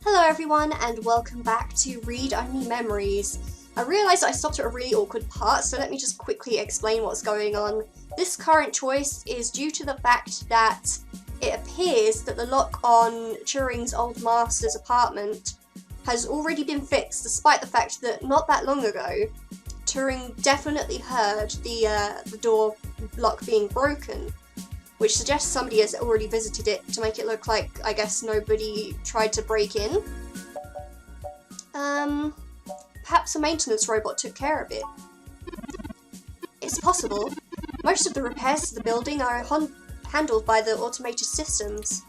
Hello everyone and welcome back to Read Only Memories. I realised I stopped at a really awkward part, so let me just quickly explain what's going on. This current choice is due to the fact that it appears that the lock on Turing's old master's apartment has already been fixed, despite the fact that not that long ago, Turing definitely heard the door lock being broken, which suggests somebody has already visited it to make it look like, I guess, nobody tried to break in. Perhaps a maintenance robot took care of it. It's possible. Most of the repairs to the building are handled by the automated systems.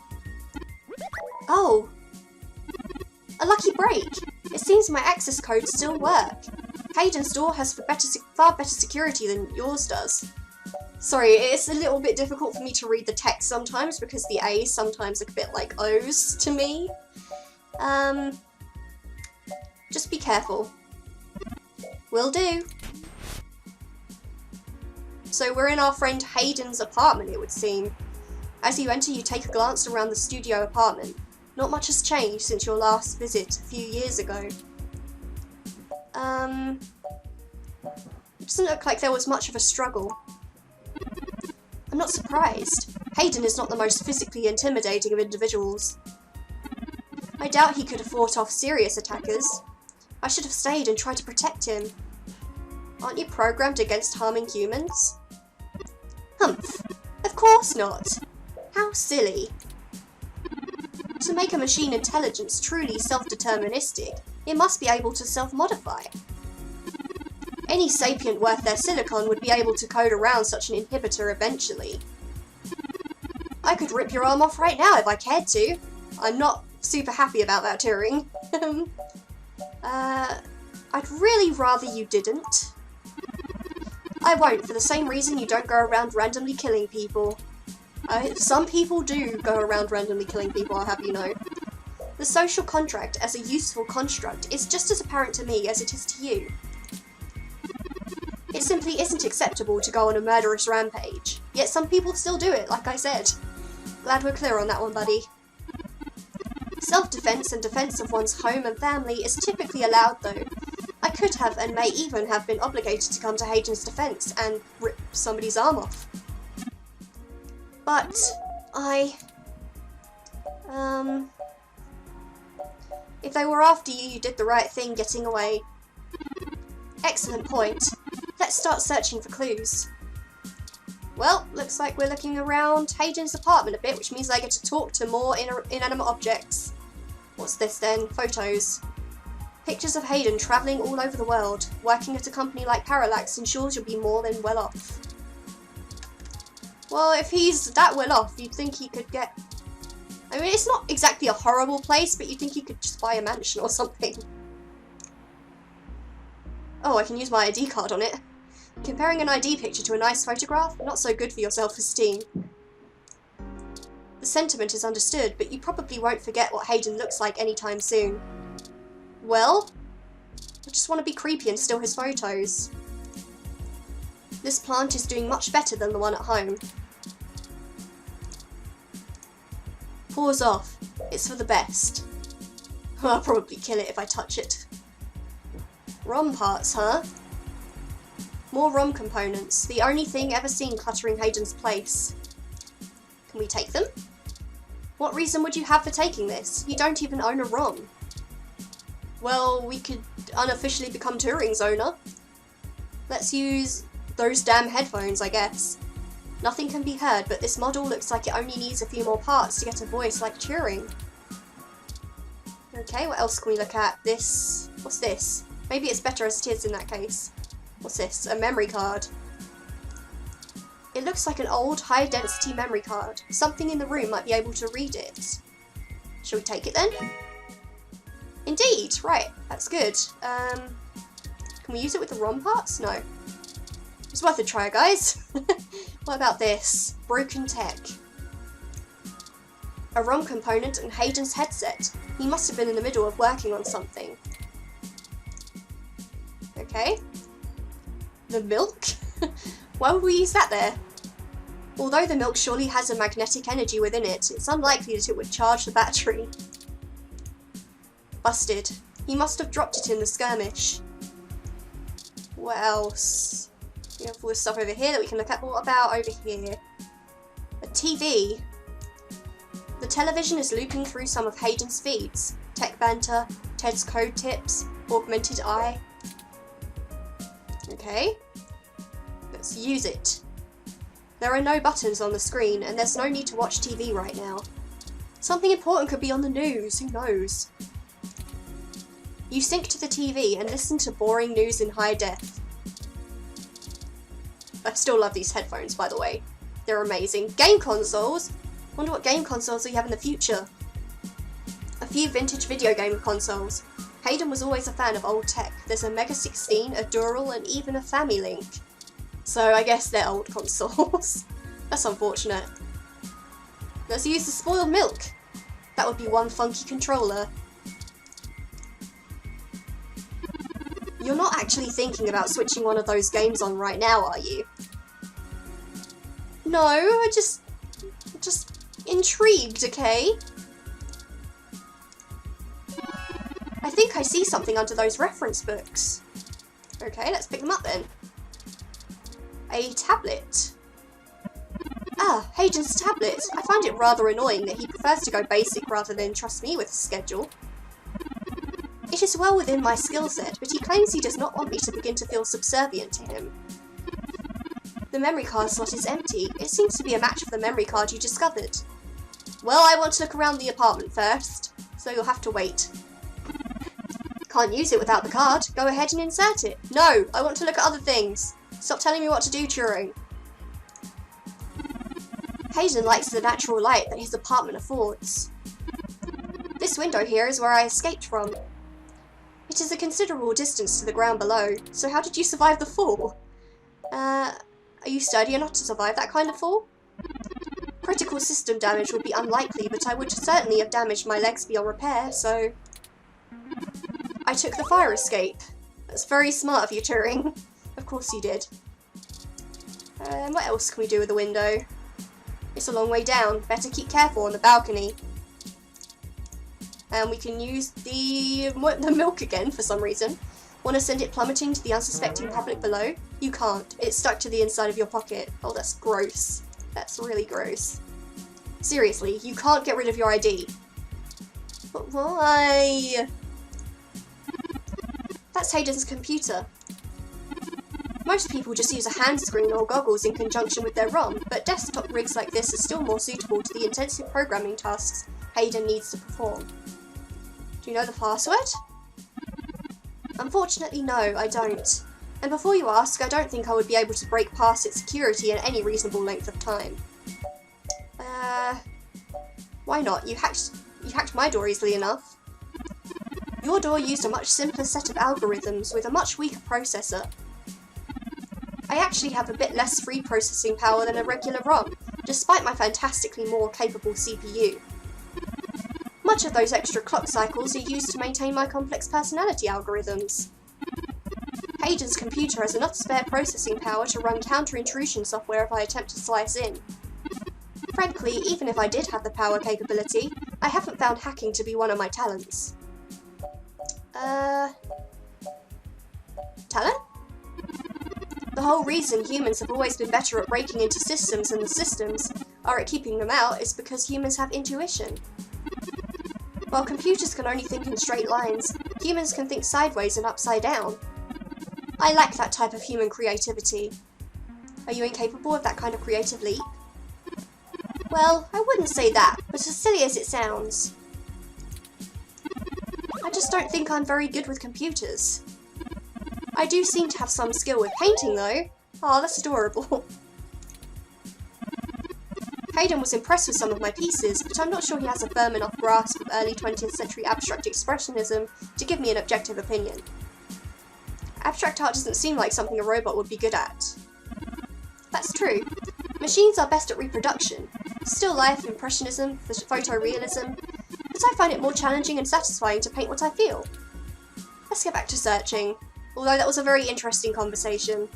Oh! A lucky break! It seems my access codes still work. Haydens' door has far better security than yours does. Sorry, it's a little bit difficult for me to read the text sometimes because the A's sometimes look a bit like O's to me. Just be careful. Will do. So we're in our friend Haydens' apartment, it would seem. As you enter, you take a glance around the studio apartment. Not much has changed since your last visit a few years ago. It doesn't look like there was much of a struggle. I'm not surprised. Hayden is not the most physically intimidating of individuals. I doubt he could have fought off serious attackers. I should have stayed and tried to protect him. Aren't you programmed against harming humans? Humph. Of course not. How silly. To make a machine intelligence truly self-deterministic, it must be able to self-modify. Any sapient worth their silicon would be able to code around such an inhibitor eventually. I could rip your arm off right now if I cared to. I'm not super happy about that, Turing. I'd really rather you didn't. I won't, for the same reason you don't go around randomly killing people. Some people do go around randomly killing people, I'll have you know. The social contract as a useful construct is just as apparent to me as it is to you. It simply isn't acceptable to go on a murderous rampage, yet some people still do it, like I said. Glad we're clear on that one, buddy. Self-defense and defense of one's home and family is typically allowed, though. I could have and may even have been obligated to come to Haydens' defense and rip somebody's arm off. But if they were after you, you did the right thing getting away. Excellent point. Let's start searching for clues. Well, looks like we're looking around Haydens' apartment a bit, which means I get to talk to more inanimate objects. What's this then? Photos. Pictures of Hayden travelling all over the world. Working at a company like Parallax ensures you'll be more than well off. Well, if he's that well off, you'd think he could get... I mean, it's not exactly a horrible place, but you'd think he could just buy a mansion or something. Oh, I can use my ID card on it. Comparing an ID picture to a nice photograph? Not so good for your self-esteem. The sentiment is understood, but you probably won't forget what Hayden looks like anytime soon. Well, I just want to be creepy and steal his photos. This plant is doing much better than the one at home. Paws off. It's for the best. I'll probably kill it if I touch it. ROM parts, huh? More ROM components, the only thing ever seen cluttering Haydens' place. Can we take them? What reason would you have for taking this? You don't even own a ROM. Well, we could unofficially become Turing's owner. Let's use those damn headphones, I guess. Nothing can be heard, but this model looks like it only needs a few more parts to get a voice like Turing. Okay, what else can we look at? This... what's this? Maybe it's better as it is in that case. What's this? A memory card. It looks like an old, high-density memory card. Something in the room might be able to read it. Shall we take it then? Indeed! Right, that's good. Can we use it with the ROM parts? No. It's worth a try, guys. What about this? Broken tech. A ROM component and Haydens' headset. He must have been in the middle of working on something. Okay. The milk? Why would we use that there? Although the milk surely has a magnetic energy within it, it's unlikely that it would charge the battery. Busted. He must have dropped it in the skirmish. What else? We have all this stuff over here that we can look at. But what about over here? A TV. The television is looping through some of Haydens' feeds. Tech banter, Ted's code tips, augmented eye. Okay. Let's use it. There are no buttons on the screen, and there's no need to watch TV right now. Something important could be on the news, who knows? You sync to the TV and listen to boring news in high def. I still love these headphones, by the way. They're amazing. Game consoles? Wonder what game consoles we have in the future. A few vintage video game consoles. Hayden was always a fan of old tech. There's a Mega 16, a Dural, and even a Family-Link. So I guess they're old consoles. That's unfortunate. Let's use the spoiled milk. That would be one funky controller. You're not actually thinking about switching one of those games on right now, are you? No, I just intrigued, okay? I think I see something under those reference books. Okay, let's pick them up then. A tablet. Ah, Haydens' tablet. I find it rather annoying that he prefers to go basic rather than trust me with his schedule. It is well within my skill set, but he claims he does not want me to begin to feel subservient to him. The memory card slot is empty. It seems to be a match for the memory card you discovered. Well, I want to look around the apartment first, so you'll have to wait. Can't use it without the card. Go ahead and insert it. No, I want to look at other things. Stop telling me what to do, Turing. Hayden likes the natural light that his apartment affords. This window here is where I escaped from. It is a considerable distance to the ground below, so how did you survive the fall? Are you sturdy enough to survive that kind of fall? Critical system damage would be unlikely, but I would certainly have damaged my legs beyond repair, so... I took the fire escape. That's very smart of you, Turing. Of course you did. What else can we do with the window? It's a long way down. Better keep careful on the balcony. And we can use the milk again for some reason. Want to send it plummeting to the unsuspecting public below? You can't. It's stuck to the inside of your pocket. Oh, that's gross. That's really gross. Seriously, you can't get rid of your ID. But why? That's Haydens' computer. Most people just use a hand screen or goggles in conjunction with their ROM, but desktop rigs like this are still more suitable to the intensive programming tasks Hayden needs to perform. Do you know the password? Unfortunately, no, I don't. And before you ask, I don't think I would be able to break past its security in any reasonable length of time. Why not? You hacked my door easily enough. Your door used a much simpler set of algorithms with a much weaker processor. I actually have a bit less free processing power than a regular ROM, despite my fantastically more capable CPU. Much of those extra clock cycles are used to maintain my complex personality algorithms. Haydens' computer has enough spare processing power to run counter-intrusion software if I attempt to slice in. Frankly, even if I did have the power capability, I haven't found hacking to be one of my talents. Talent? The whole reason humans have always been better at breaking into systems than the systems are at keeping them out is because humans have intuition. While computers can only think in straight lines, humans can think sideways and upside down. I lack that type of human creativity. Are you incapable of that kind of creative leap? Well, I wouldn't say that, but as silly as it sounds. I just don't think I'm very good with computers. I do seem to have some skill with painting, though. Oh, that's adorable. Hayden was impressed with some of my pieces, but I'm not sure he has a firm enough grasp of early 20th century abstract expressionism to give me an objective opinion. Abstract art doesn't seem like something a robot would be good at. That's true. Machines are best at reproduction. Still life, impressionism, photorealism, but I find it more challenging and satisfying to paint what I feel. Let's get back to searching. Although that was a very interesting conversation.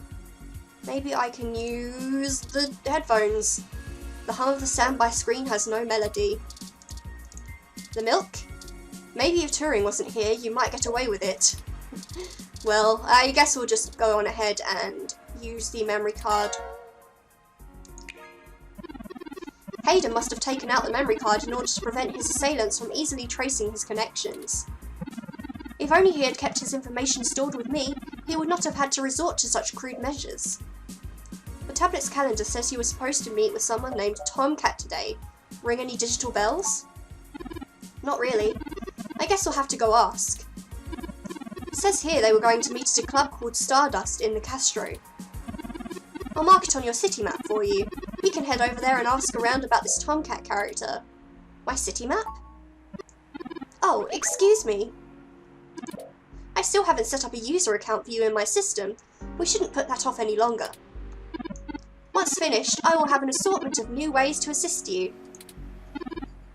Maybe I can use the headphones. The hum of the standby screen has no melody. The milk? Maybe if Turing wasn't here, you might get away with it. Well, I guess we'll just go on ahead and use the memory card. Hayden must have taken out the memory card in order to prevent his assailants from easily tracing his connections. If only he had kept his information stored with me, he would not have had to resort to such crude measures. The tablet's calendar says he was supposed to meet with someone named Tomcat today. Ring any digital bells? Not really. I guess we'll have to go ask. It says here they were going to meet at a club called Stardust in the Castro. I'll mark it on your city map for you. We can head over there and ask around about this Tomcat character. My city map? Oh, excuse me. I still haven't set up a user account for you in my system. We shouldn't put that off any longer. Once finished, I will have an assortment of new ways to assist you.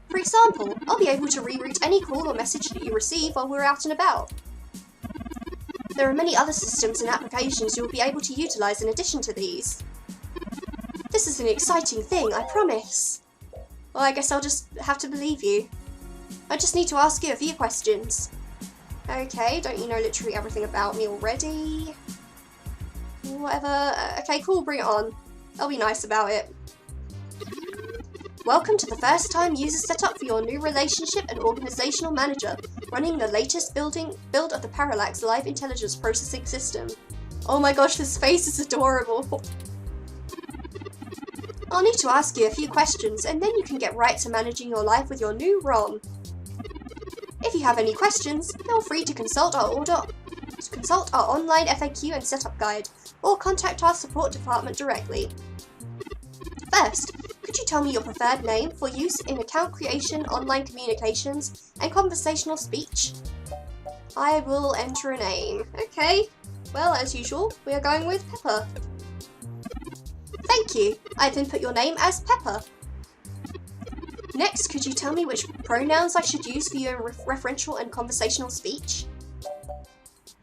For example, I'll be able to reroute any call or message that you receive while we're out and about. There are many other systems and applications you'll be able to utilise in addition to these. This is an exciting thing, I promise. Well, I guess I'll just have to believe you. I just need to ask you a few questions. Okay, don't you know literally everything about me already? Whatever. Okay, cool, bring it on. I'll be nice about it. Welcome to the first time user setup for your new relationship and organizational manager, running the latest build of the Parallax Live Intelligence Processing System. Oh my gosh, this face is adorable. I'll need to ask you a few questions, and then you can get right to managing your life with your new ROM. If you have any questions, feel free to consult our online FAQ and setup guide, or contact our support department directly. First, could you tell me your preferred name for use in account creation, online communications, and conversational speech? I will enter a name. Okay, well, as usual, we are going with Pepper. Thank you. I've input your name as Pepper. Next, could you tell me which pronouns I should use for your referential and conversational speech?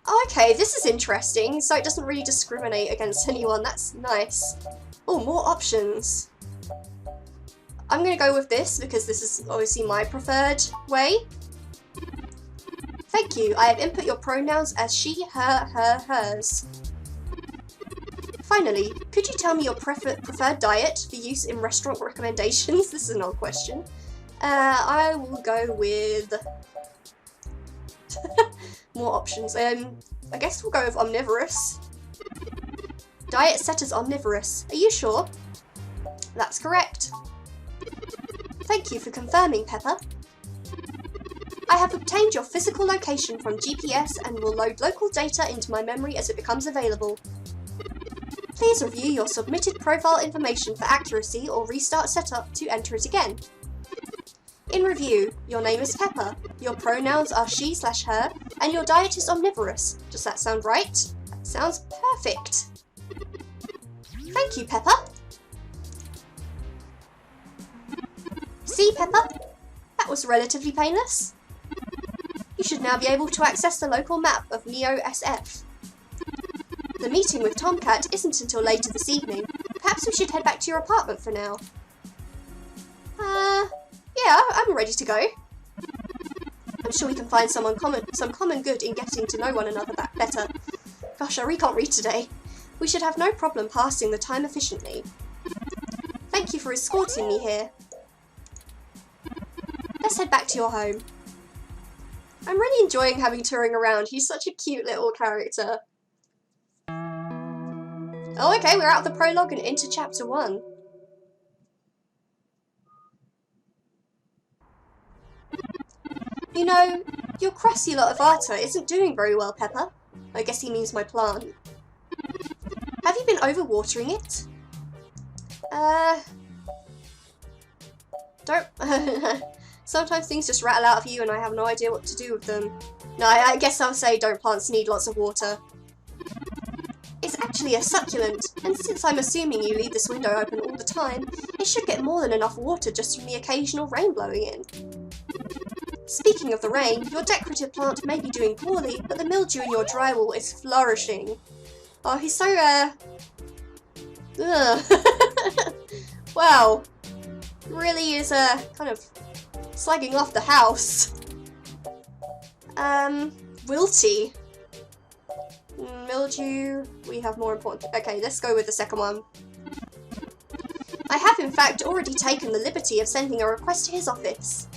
Oh, okay, this is interesting, so it doesn't really discriminate against anyone. That's nice. Oh, more options. I'm going to go with this because this is obviously my preferred way. Thank you. I have input your pronouns as she, her, hers. Finally, could you tell me your preferred diet for use in restaurant recommendations? This is an odd question. I will go with... more options. I guess we'll go with omnivorous. Diet set as omnivorous. Are you sure? That's correct. Thank you for confirming, Pepper. I have obtained your physical location from GPS and will load local data into my memory as it becomes available. Please review your submitted profile information for accuracy or restart setup to enter it again. In review, your name is Pepper, your pronouns are she/her, and your diet is omnivorous. Does that sound right? That sounds perfect. Thank you, Pepper. See, Pepper? That was relatively painless. You should now be able to access the local map of Neo SF. The meeting with Tomcat isn't until later this evening. Perhaps we should head back to your apartment for now. Yeah, I'm ready to go. I'm sure we can find some common good in getting to know one another better. Gosh, I really can't read today. We should have no problem passing the time efficiently. Thank you for escorting me here. Let's head back to your home. I'm really enjoying having Turing around. He's such a cute little character. Oh, okay, we're out of the prologue and into chapter 1. You know, your crusty lot of Arta isn't doing very well, Pepper. I guess he means my plant. Have you been overwatering it? Don't... Sometimes things just rattle out of you and I have no idea what to do with them. No, I guess I'll say don't plants need lots of water. It's actually a succulent, and since I'm assuming you leave this window open all the time, it should get more than enough water just from the occasional rain blowing in. Speaking of the rain, your decorative plant may be doing poorly, but the mildew in your drywall is flourishing. Oh, he's so, wow. Really is, kind of slagging off the house. Wilty. Mildew, we have more important. Okay, let's go with the second one. I have in fact already taken the liberty of sending a request to his office.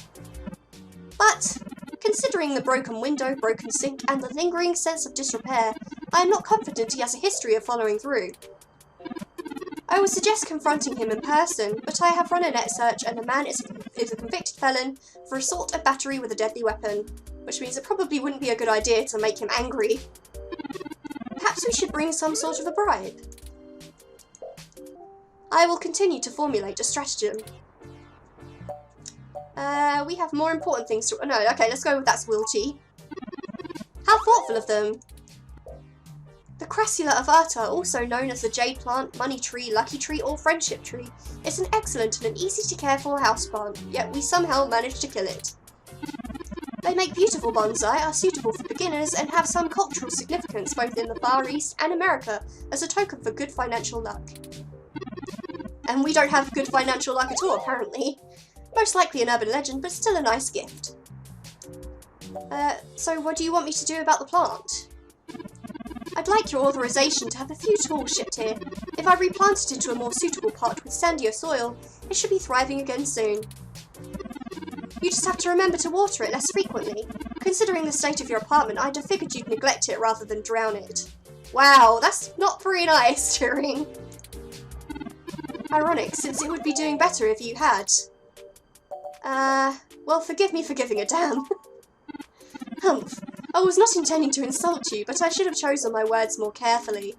But, considering the broken window, broken sink, and the lingering sense of disrepair, I am not confident he has a history of following through. I would suggest confronting him in person, but I have run a net search and the man is a convicted felon for assault and battery with a deadly weapon, which means it probably wouldn't be a good idea to make him angry. Perhaps we should bring some sort of a bribe. I will continue to formulate a stratagem. We have more important things to... No, okay, let's go with that's Wilty. How thoughtful of them. The Crassula avata, also known as the jade plant, money tree, lucky tree, or friendship tree, is an excellent and an easy-to-care for houseplant, yet we somehow managed to kill it. They make beautiful bonsai, are suitable for beginners, and have some cultural significance both in the Far East and America as a token for good financial luck. And we don't have good financial luck at all, apparently. Most likely an urban legend, but still a nice gift. So what do you want me to do about the plant? I'd like your authorization to have a few tools shipped here. If I replant it into a more suitable pot with sandier soil, it should be thriving again soon. You just have to remember to water it less frequently. Considering the state of your apartment, I'd have figured you'd neglect it rather than drown it. Wow, that's not very nice, Turing. Ironic, since it would be doing better if you had. Well, forgive me for giving a damn. Humph. I was not intending to insult you, but I should have chosen my words more carefully.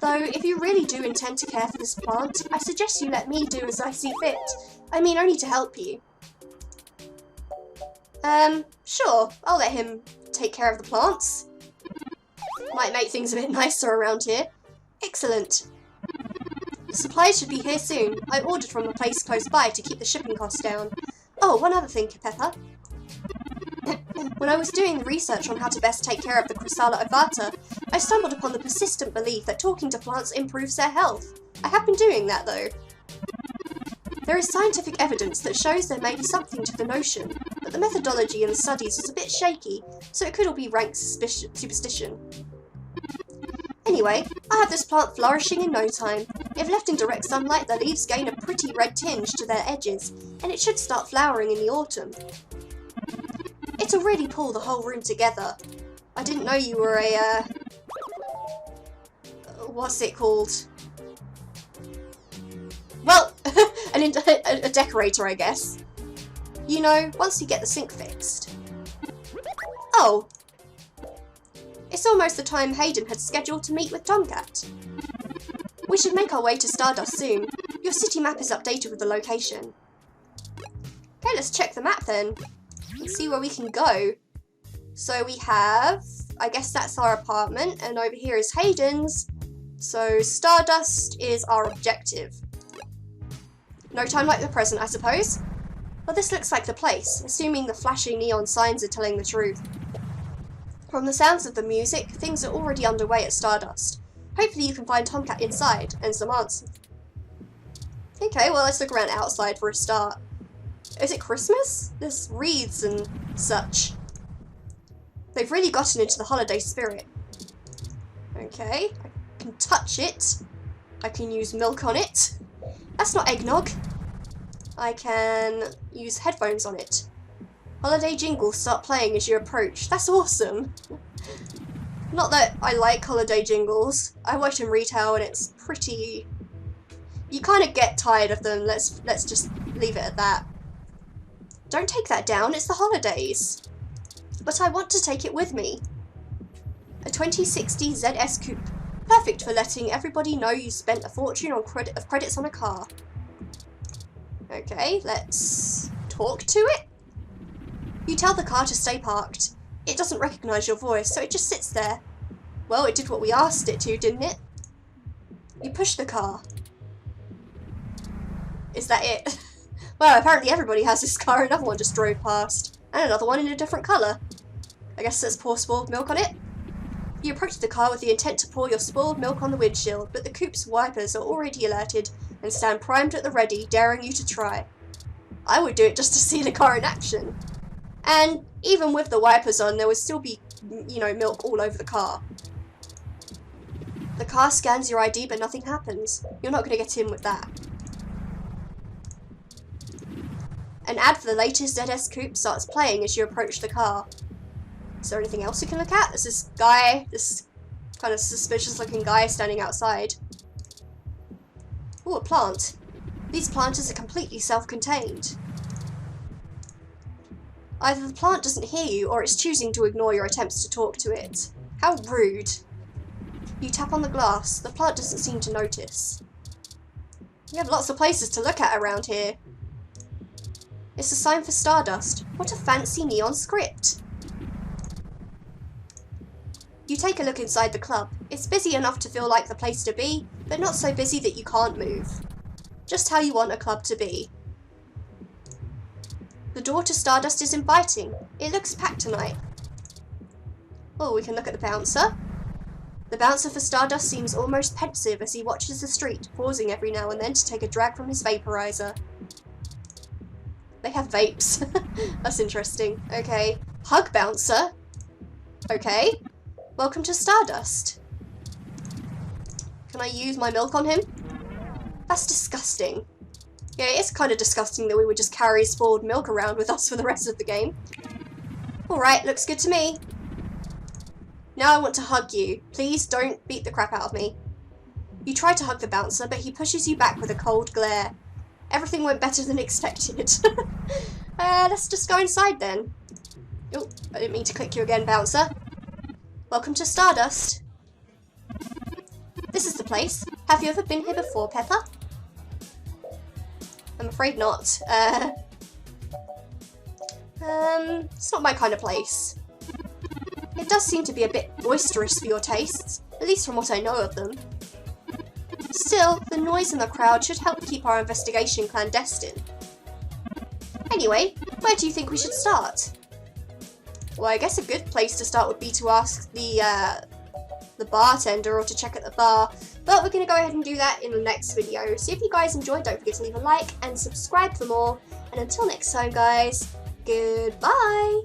Though, if you really do intend to care for this plant, I suggest you let me do as I see fit. I mean, only to help you. Sure, I'll let him take care of the plants. Might make things a bit nicer around here. Excellent. The supplies should be here soon. I ordered from a place close by to keep the shipping costs down. Oh, one other thing, Pepper. When I was doing the research on how to best take care of the Chrysala ovata, I stumbled upon the persistent belief that talking to plants improves their health. I have been doing that, though. There is scientific evidence that shows there may be something to the notion, but the methodology in the studies is a bit shaky, so it could all be rank superstition. Anyway, I have this plant flourishing in no time. If left in direct sunlight, the leaves gain a pretty red tinge to their edges, and it should start flowering in the autumn. It'll really pull the whole room together. I didn't know you were a, what's it called? Well, a decorator, I guess. You know, once you get the sink fixed. Oh. It's almost the time Hayden had scheduled to meet with Tomcat. We should make our way to Stardust soon. Your city map is updated with the location. Okay, let's check the map then. Let's see where we can go. So we have, I guess that's our apartment, and over here is Hayden's. So Stardust is our objective. No time like the present, I suppose. Well, this looks like the place, assuming the flashing neon signs are telling the truth. From the sounds of the music, things are already underway at Stardust. Hopefully you can find Tomcat inside, and some answers. Okay, well let's look around outside for a start. Is it Christmas? There's wreaths and such. They've really gotten into the holiday spirit. Okay, I can touch it. I can use milk on it. That's not eggnog. I can use headphones on it. Holiday jingles start playing as you approach. That's awesome. Not that I like holiday jingles. I worked in retail and it's pretty... You kind of get tired of them. Let's just leave it at that. Don't take that down, it's the holidays. But I want to take it with me. A 2060 ZS Coupe. Perfect for letting everybody know you spent a fortune on credits on a car. Okay, let's talk to it. You tell the car to stay parked. It doesn't recognise your voice, so it just sits there. Well, it did what we asked it to, didn't it? You push the car. Is that it? Well, apparently everybody has this car. Another one just drove past. And another one in a different colour. I guess let's pour spoiled milk on it. You approach the car with the intent to pour your spoiled milk on the windshield, but the coupe's wipers are already alerted and stand primed at the ready, daring you to try. I would do it just to see the car in action. And even with the wipers on, there would still be, you know, milk all over the car. The car scans your ID, but nothing happens. You're not going to get in with that. An ad for the latest ZS Coupe starts playing as you approach the car. Is there anything else you can look at? There's this guy, this kind of suspicious looking guy standing outside. Ooh, a plant. These planters are completely self-contained. Either the plant doesn't hear you, or it's choosing to ignore your attempts to talk to it. How rude. You tap on the glass. The plant doesn't seem to notice. We have lots of places to look at around here. It's a sign for Stardust. What a fancy neon script. You take a look inside the club. It's busy enough to feel like the place to be, but not so busy that you can't move. Just how you want a club to be. The door to Stardust is inviting. It looks packed tonight. Oh, we can look at the bouncer. The bouncer for Stardust seems almost pensive as he watches the street, pausing every now and then to take a drag from his vaporizer. They have vapes. That's interesting. Okay. Hug bouncer. Okay. Welcome to Stardust. Can I use my milk on him? That's disgusting. Yeah, it's kind of disgusting that we would just carry spoiled milk around with us for the rest of the game. Alright, looks good to me. Now I want to hug you. Please don't beat the crap out of me. You try to hug the bouncer, but he pushes you back with a cold glare. Everything went better than expected. Let's just go inside then. Oh, I didn't mean to click you again, bouncer. Welcome to Stardust. This is the place. Have you ever been here before, Pepper? I'm afraid not. It's not my kind of place. It does seem to be a bit boisterous for your tastes, at least from what I know of them. Still, the noise in the crowd should help keep our investigation clandestine. Anyway, where do you think we should start? Well, I guess a good place to start would be to ask the bartender or to check at the bar, but we're going to go ahead and do that in the next video. So if you guys enjoyed, don't forget to leave a like and subscribe for more, and until next time guys, goodbye!